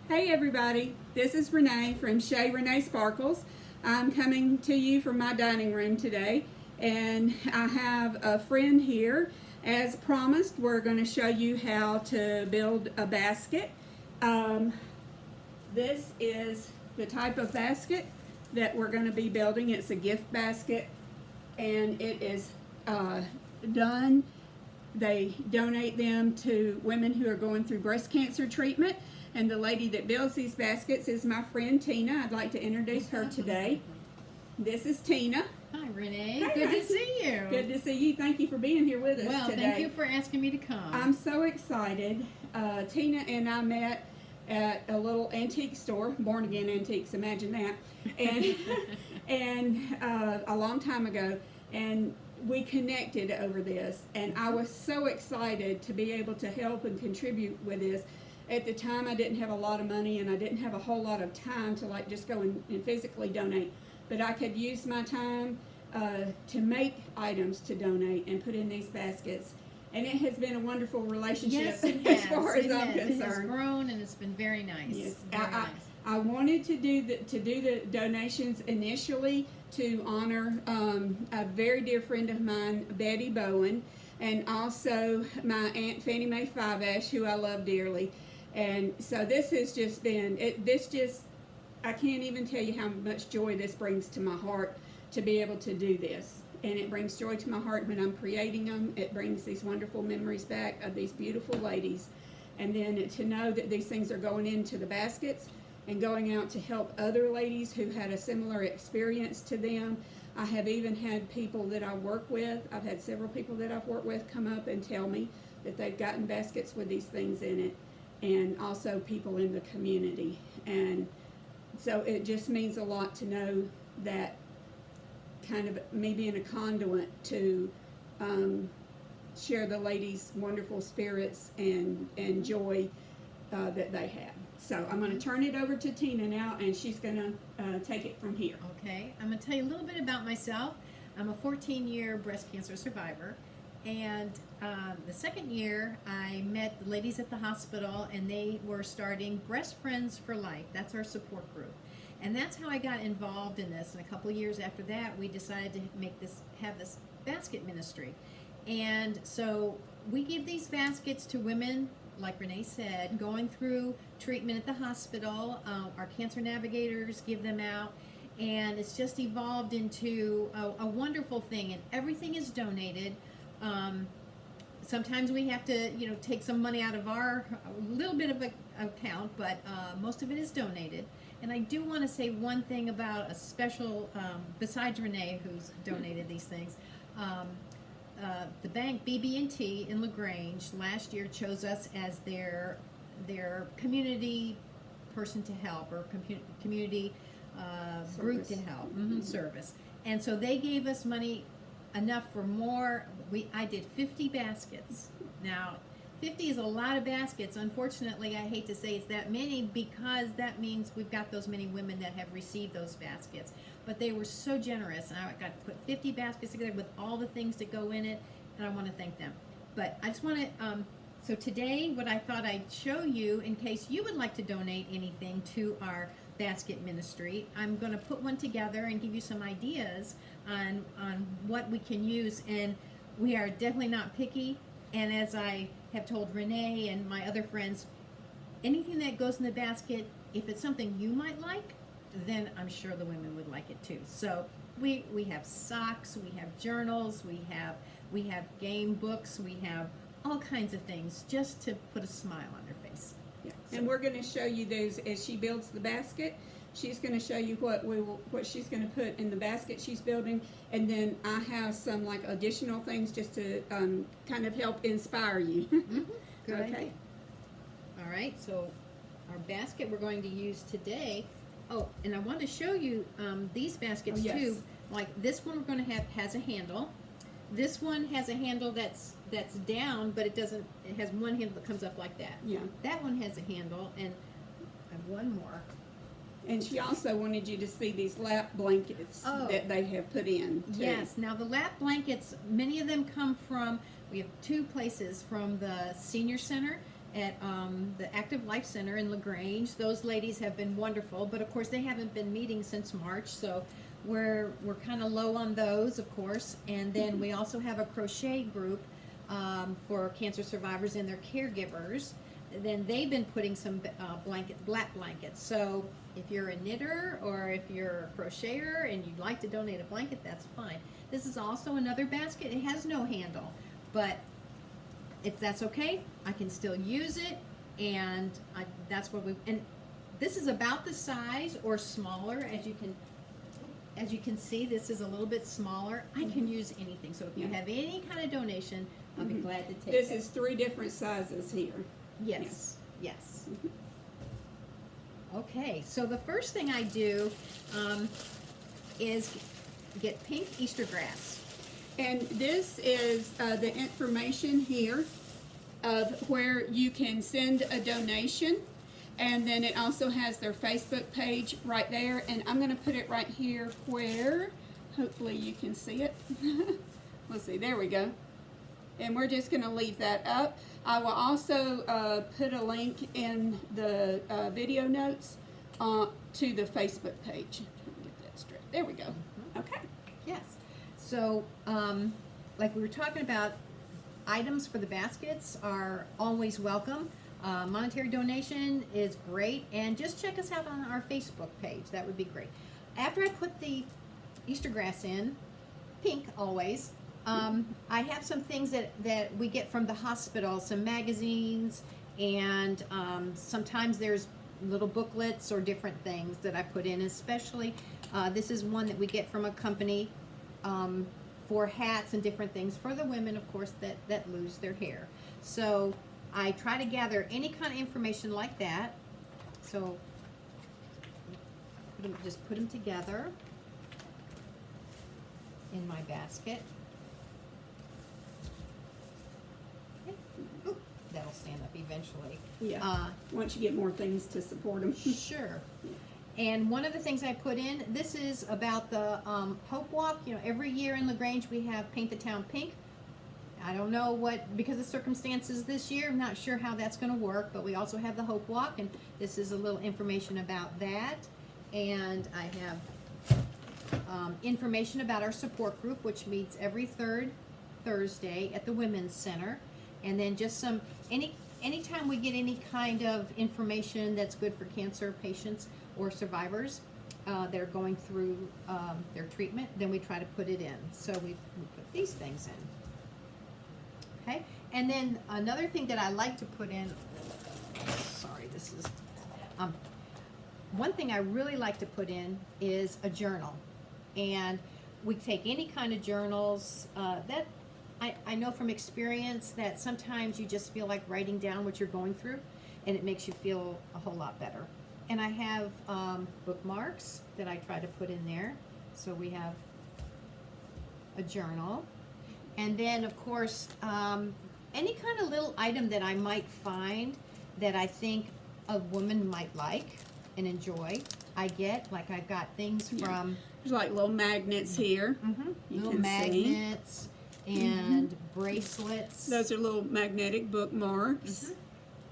Hey everybody, this is Renee from Chez Renee Sparkles. I'm coming to you from my dining room today, and I have a friend here. As promised, we're going to show you how to build a basket. This is the type of basket that we're going to be building. It's a gift basket, and it is done. They donate them to women who are going through breast cancer treatment. And the lady that builds these baskets is my friend Tina. I'd like to introduce her today. This is Tina. Hi, Renee. Hey, Good to see you. Good to see you. Thank you for being here with us today. Thank you for asking me to come. I'm so excited. Tina and I met at a little antique store, Born Again Antiques, imagine that, and a long time ago, and we connected over this, and I was so excited to be able to help and contribute with this. At the time, I didn't have a lot of money, and I didn't have a whole lot of time to like just go and physically donate, but I could use my time to make items to donate and put in these baskets. And it has been a wonderful relationship Yes, it as has. far as I'm It has concerned. grown, and it's been very nice. Yes, Very nice. I wanted to do the donations initially to honor a very dear friend of mine, Betty Bowen, and also my Aunt Fannie Mae Five-Ash, who I love dearly. And so this has just been I can't even tell you how much joy this brings to my heart to be able to do this. And it brings joy to my heart when I'm creating them. It brings these wonderful memories back of these beautiful ladies. And then to know that these things are going into the baskets and going out to help other ladies who had a similar experience to them. I have even had people that I work with, I've had several people that I've worked with come up and tell me that they've gotten baskets with these things in it, and also people in the community. And so it just means a lot to know that kind of me being a conduit to share the ladies' wonderful spirits and joy that they have. So I'm going to turn it over to Tina now, and she's going to take it from here. Okay, I'm going to tell you a little bit about myself. I'm a 14-year breast cancer survivor, and the second year I met the ladies at the hospital, and they were starting Breast Friends for Life. That's our support group. And that's how I got involved in this. And a couple of years after that, we decided to have this basket ministry. And so we give these baskets to women, like Renee said, going through treatment at the hospital. Our cancer navigators give them out. And it's just evolved into a wonderful thing. And everything is donated. Sometimes we have to, take some money out of our little bit of an account, but most of it is donated. And I do want to say one thing about a special, besides Renee, who's donated these things. The bank BB&T in LaGrange last year chose us as their community person to help, or community group to help, service. And so they gave us money enough for more. I did 50 baskets. Now, 50 is a lot of baskets. Unfortunately, I hate to say it's that many, because that means we've got those many women that have received those baskets. But they were so generous, and I got to put 50 baskets together with all the things that go in it, and I want to thank them. But I just want to, so today what I thought I'd show you, in case you would like to donate anything to our basket ministry, I'm going to put one together and give you some ideas on what we can use. And we are definitely not picky. And as I have told Renee and my other friends, anything that goes in the basket, if it's something you might like, then I'm sure the women would like it too. So we have socks, we have journals, we have game books, we have all kinds of things just to put a smile on their face. Yeah. So. And we're going to show you those as she builds the basket. She's going to show you what she's going to put in the basket she's building, and then I have some like additional things just to kind of help inspire you. Good okay. Idea. All right. So our basket we're going to use today. Oh, and I want to show you these baskets too. Like this one, we're going to has a handle. This one has a handle that's down, but it doesn't. It has one handle that comes up like that. Yeah. That one has a handle, and I have one more. And she also wanted you to see these lap blankets that they have put in too. Yes. Now the lap blankets, many of them come from. We have two places, from the senior center at the Active Life Center in LaGrange. Those ladies have been wonderful, but of course they haven't been meeting since March, so we're kind of low on those, of course. And then we also have a crochet group for cancer survivors and their caregivers. Then they've been putting some black blankets. So if you're a knitter or if you're a crocheter and you'd like to donate a blanket, that's fine. This is also another basket. It has no handle, but that's okay. I can still use it, and that's what and this is about the size or smaller. As you can see, this is a little bit smaller. I can use anything. So if you have any kind of donation, I'll be glad to take it. This is 3 different sizes here. Yes, yes. Okay, so the first thing I do is get pink Easter grass. And this is the information here of where you can send a donation. And then it also has their Facebook page right there. And I'm going to put it right here where, hopefully you can see it. Let's see, there we go. And we're just going to leave that up. I will also put a link in the video notes to the Facebook page. Let me get that straight. There we go. Okay. Yes. So, like we were talking about, items for the baskets are always welcome. Monetary donation is great, and just check us out on our Facebook page. That would be great. After I put the Easter grass in, pink always, I have some things that we get from the hospital, some magazines, and sometimes there's little booklets or different things that I put in. Especially, this is one that we get from a company for hats and different things for the women, of course, that lose their hair. So I try to gather any kind of information like that. So just put them together in my basket. Okay. Ooh, that'll stand up eventually. Yeah. Once you get more things to support them. Sure. And one of the things I put in, this is about the Hope Walk. You know, every year in LaGrange we have Paint the Town Pink. I don't know what, because of circumstances this year, I'm not sure how that's going to work, but we also have the Hope Walk, and this is a little information about that. And I have information about our support group, which meets every third Thursday at the Women's Center. And then just some, anytime we get any kind of information that's good for cancer patients or survivors that are going through their treatment, then we try to put it in. So we put these things in. Okay, and then another thing that I like to put in, sorry, this is, one thing I really like to put in is a journal. And we take any kind of journals that I know from experience that sometimes you just feel like writing down what you're going through, and it makes you feel a whole lot better. And I have bookmarks that I try to put in there. So we have a journal. And then, of course, any kind of little item that I might find that I think a woman might like and enjoy, I get. Like I got things from... There's like little magnets here. Little magnets and bracelets. Those are little magnetic bookmarks.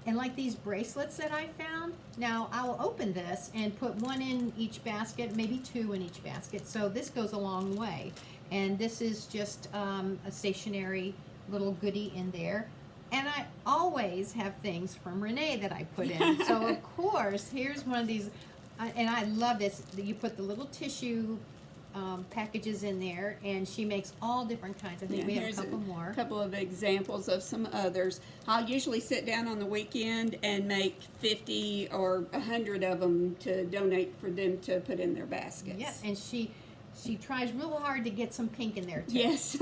And like these bracelets that I found, now I will open this and put one in each basket, maybe 2 in each basket. So this goes a long way. And this is just a stationary little goodie in there. And I always have things from Renee that I put in. So of course, here's one of these, and I love this. You put the little tissue packages in there, and she makes all different kinds. I think we have a couple more. A couple of examples of some others. I'll usually sit down on the weekend and make 50 or 100 of them to donate for them to put in their baskets. Yes, and she tries real hard to get some pink in there too. Yes.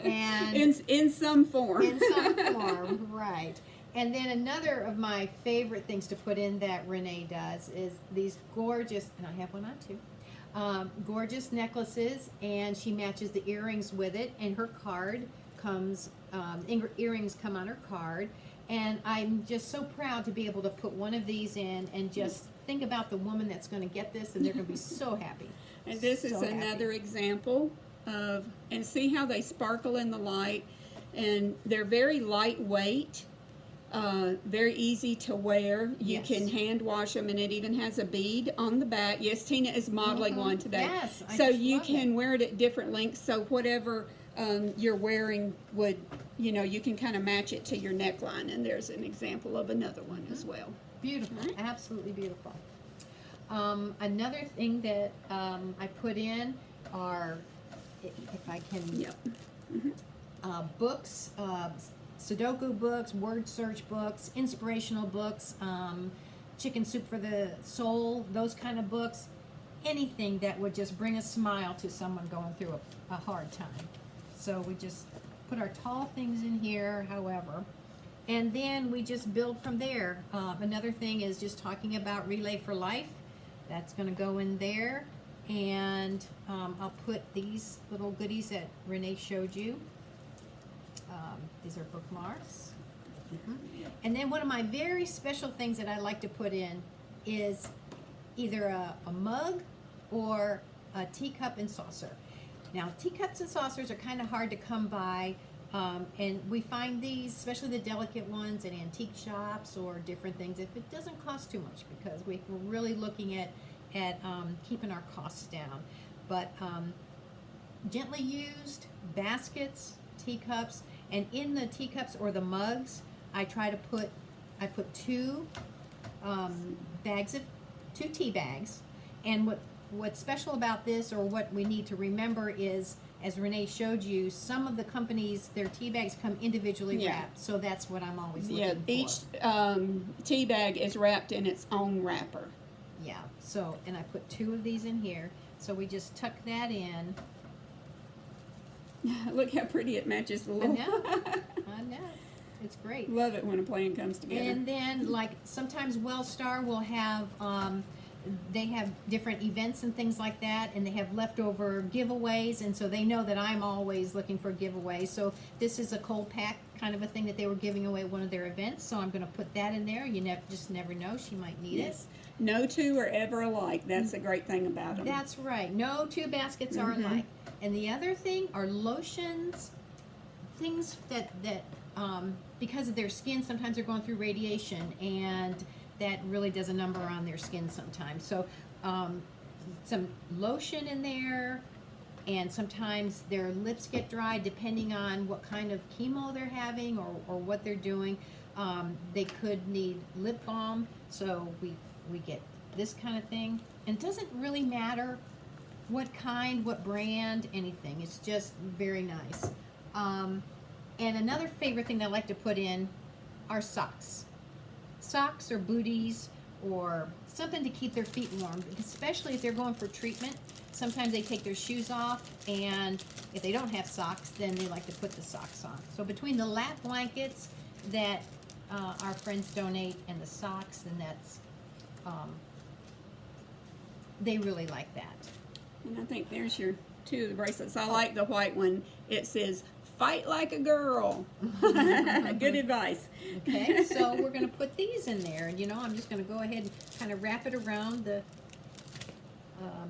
And in some form. In some form, right. And then another of my favorite things to put in that Renee does is these gorgeous, and I have one on too, gorgeous necklaces, and she matches the earrings with it, and her card comes, earrings come on her card, and I'm just so proud to be able to put one of these in and just think about the woman that's going to get this, and they're going to be so happy. And this is another example of, and see how they sparkle in the light, and they're very lightweight. Very easy to wear. You Yes. can hand wash them, and it even has a bead on the back. Yes, Tina is modeling one today. Yes, I so just you love can it. wear it at different lengths. So whatever you're wearing would, you can kind of match it to your neckline. And there's an example of another one as well. Beautiful, absolutely beautiful. Another thing that I put in are, if I can, Yep. books, Sudoku books, word search books, inspirational books, Chicken Soup for the Soul, those kind of books. Anything that would just bring a smile to someone going through a hard time. So we just put our tall things in here, however. And then we just build from there. Another thing is just talking about Relay for Life. That's going to go in there. And I'll put these little goodies that Renee showed you. These are bookmarks. And then one of my very special things that I like to put in is either a mug or a teacup and saucer. Now, teacups and saucers are kind of hard to come by. And we find these, especially the delicate ones, at antique shops or different things, if it doesn't cost too much, because we're really looking at keeping our costs down. But gently used baskets, teacups, and in the teacups or the mugs, I put two tea bags. And what's special about this, or what we need to remember, is, as Renee showed you, some of the companies, their tea bags come individually wrapped. So that's what I'm always looking for. Each tea bag is wrapped in its own wrapper. Yeah, so, and I put two of these in here. So we just tuck that in. Look how pretty it matches the little. I know. It's great. Love it when a plan comes together. And then, like, sometimes Wellstar will have, they have different events and things like that, and they have leftover giveaways, and so they know that I'm always looking for giveaways. So this is a cold pack kind of a thing that they were giving away at one of their events, so I'm going to put that in there. You just never know. She might need it. No two are ever alike. That's a great thing about them. That's right. No two baskets are alike. And the other thing are lotions, things that because of their skin, sometimes they're going through radiation, and that really does a number on their skin sometimes. So some lotion in there, and sometimes their lips get dry depending on what kind of chemo they're having or what they're doing. They could need lip balm, so we get this kind of thing. And it doesn't really matter what kind, what brand, anything. It's just very nice. And another favorite thing that I like to put in are socks. Socks or booties or something to keep their feet warm, especially if they're going for treatment. Sometimes they take their shoes off, and if they don't have socks, then they like to put the socks on. So between the lap blankets that our friends donate and the socks, and that's, they really like that. And I think there's your two of the bracelets. I like the white one. It says, "Fight like a girl." Good advice. Okay, so we're going to put these in there, and I'm just going to go ahead and kind of wrap it around the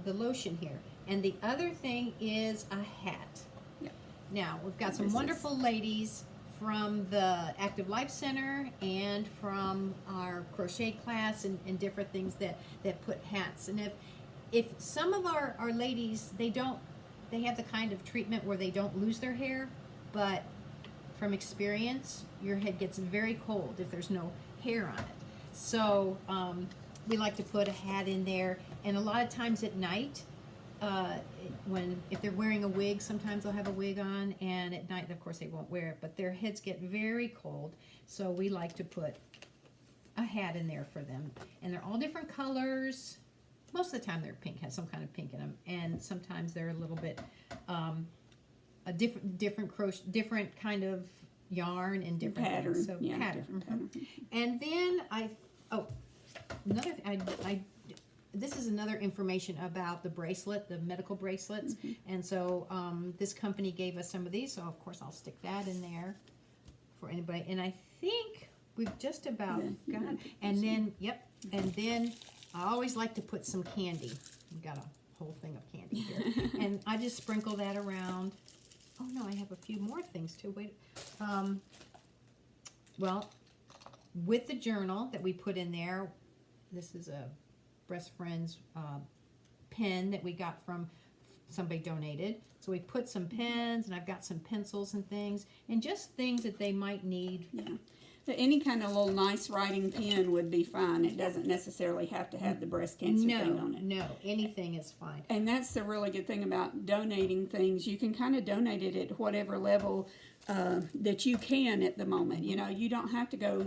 lotion here. And the other thing is a hat. Yep. Now, we've got some wonderful ladies from the Active Life Center and from our crochet class and different things that put hats. And if some of our ladies, they have the kind of treatment where they don't lose their hair, but from experience, your head gets very cold if there's no hair on it. So we like to put a hat in there, and a lot of times at night, if they're wearing a wig, sometimes they'll have a wig on, and at night, of course, they won't wear it, but their heads get very cold, so we like to put a hat in there for them. And they're all different colors. Most of the time they're pink, has some kind of pink in them, and sometimes they're a little bit a different kind of yarn and different pattern. things. So pattern. Different pattern. And then another thing, this is another information about the bracelet, the medical bracelets. And so this company gave us some of these, so of course I'll stick that in there for anybody. And I think we've just about got it. And then, and then I always like to put some candy. We've got a whole thing of candy here. And I just sprinkle that around. Oh no, I have a few more things too. Wait. Well, with the journal that we put in there. This is a Breast Friends pen that we got from somebody donated. So we put some pens, and I've got some pencils and things, and just things that they might need. Yeah. But any kind of little nice writing pen would be fine. It doesn't necessarily have to have the breast cancer thing on it. No, anything is fine. And that's the really good thing about donating things. You can kind of donate it at whatever level that you can at the moment. You know, you don't have to go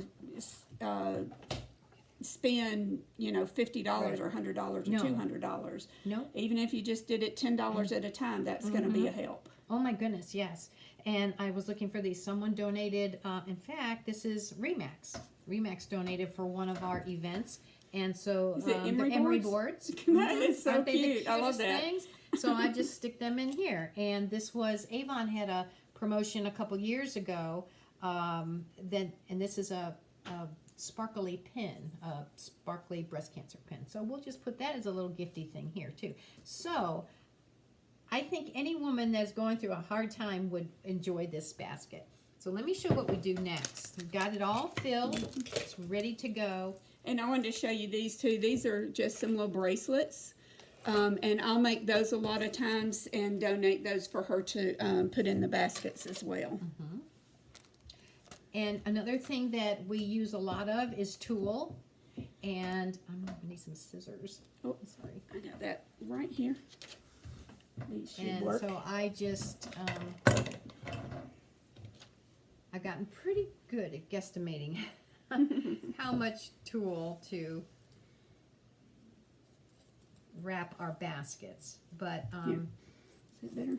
spend, you know, $50 or $100 or $200. No. Even if you just did it $10 at a time, that's going to be a help. Oh my goodness, yes. And I was looking for these. Someone donated, in fact, this is Remax. Remax donated for one of our events. And so Is it emery boards. That is so Aren't they the cute. I love cutest that. things? So I just stick them in here. And this was, Avon had a promotion a couple years ago. And this is a sparkly pin, a sparkly breast cancer pin. So we'll just put that as a little gifty thing here too. So I think any woman that's going through a hard time would enjoy this basket. So let me show what we do next. We've got it all filled. It's ready to go. And I wanted to show you these two. These are just some little bracelets. And I'll make those a lot of times and donate those for her to put in the baskets as well. Mm-hmm. And another thing that we use a lot of is tulle. And I'm going to need some scissors. Oh, sorry. I got that right here. These should And work. so I just, I've gotten pretty good at guesstimating how much tulle to wrap our baskets. But Is it better?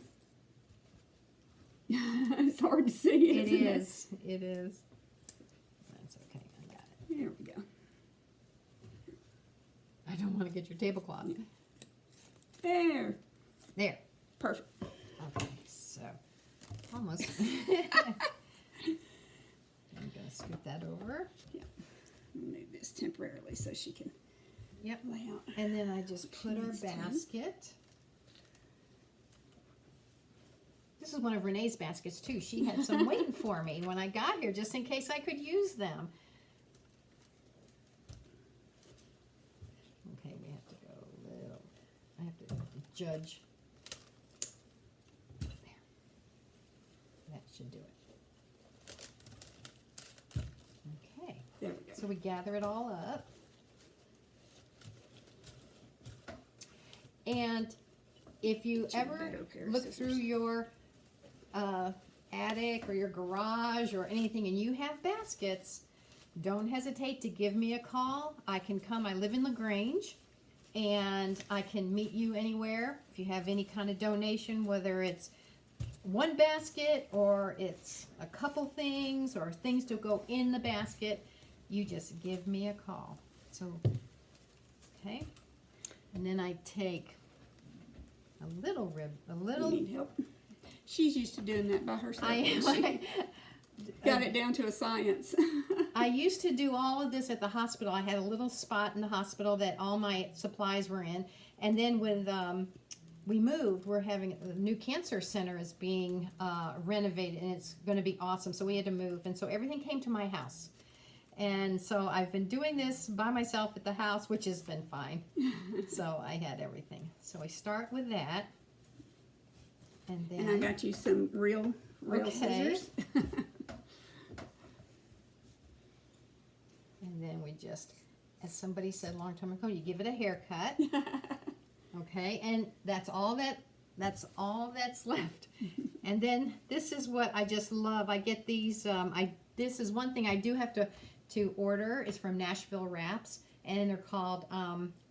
It's hard to see. it isn't is. It is. That's okay. I got it. There we go. I don't want to get your tablecloth. There. There. Perfect. Okay. So almost. I'm gonna scoot that over. Move this temporarily so she can Yep. lay out. And then I just put our needs to. basket. This is one of Renee's baskets too. She had some waiting for me when I got here, just in case I could use them. Okay, we have to go a little. I have to judge. There. That should do it. Okay. There we go. So we gather it all up. And if you Get you a ever better pair of look scissors. through your attic or your garage or anything and you have baskets, don't hesitate to give me a call. I can come. I live in LaGrange, and I can meet you anywhere. If you have any kind of donation, whether it's one basket or it's a couple things or things to go in the basket, you just give me a call. So, okay. And then I take a little You need help? She's used to doing that by herself. I Got it down to a science. I used to do all of this at the hospital. I had a little spot in the hospital that all my supplies were in. And then when we moved, we're having a new cancer center is being renovated, and it's going to be awesome. So we had to move. And so everything came to my house. And so I've been doing this by myself at the house, which has been fine. So I had everything. So I start with that. And then And I got you some real Okay. scissors. And then we just, as somebody said a long time ago, you give it a haircut. Okay, and that's all that's left. And then this is what I just love. I get these. This is one thing I do have to order. It's from Nashville Wraps, and they're called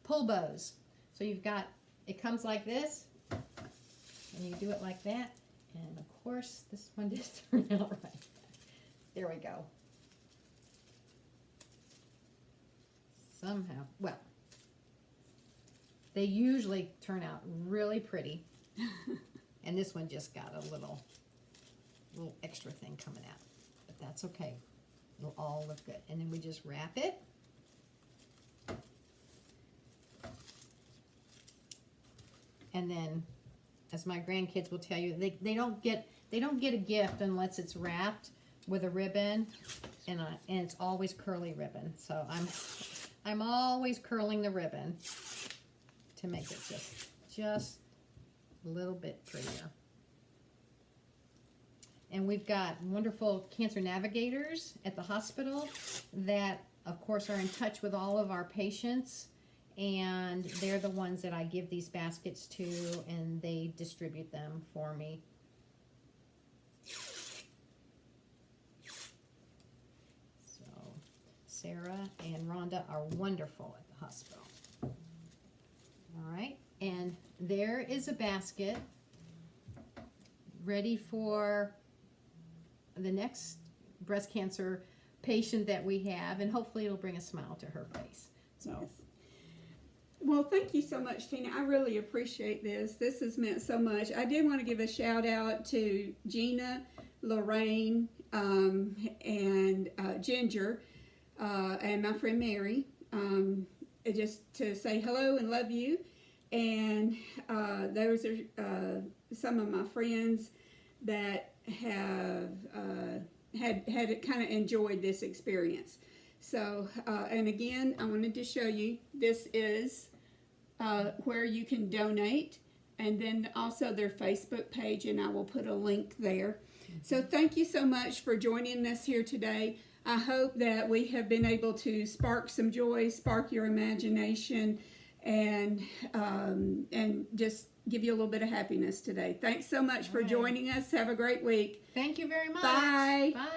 pull bows. So you've got, it comes like this, and you do it like that. And of course, this one just turned out right. There we go. Somehow, well, they usually turn out really pretty. And this one just got a little extra thing coming out. But that's okay. It'll all look good. And then we just wrap it. And then, as my grandkids will tell you, they don't get a gift unless it's wrapped with a ribbon. and it's always curly ribbon. So I'm always curling the ribbon to make it just a little bit prettier. And we've got wonderful cancer navigators at the hospital that, of course, are in touch with all of our patients, and they're the ones that I give these baskets to, and they distribute them for me. So Sarah and Rhonda are wonderful at the hospital. All right, and there is a basket ready for the next breast cancer patient that we have, and hopefully it'll bring a smile to her face. So. Yes. Well, thank you so much, Tina. I really appreciate this. This has meant so much. I did want to give a shout out to Gina, Lorraine, and Ginger, and my friend Mary, just to say hello and love you. And those are some of my friends that have had kind of enjoyed this experience. So, and again, I wanted to show you, this is where you can donate, and then also their Facebook page, and I will put a link there. So thank you so much for joining us here today. I hope that we have been able to spark some joy, spark your imagination, and just give you a little bit of happiness today. Thanks so much for joining us. Have a great week. Thank you very much. Bye. Bye.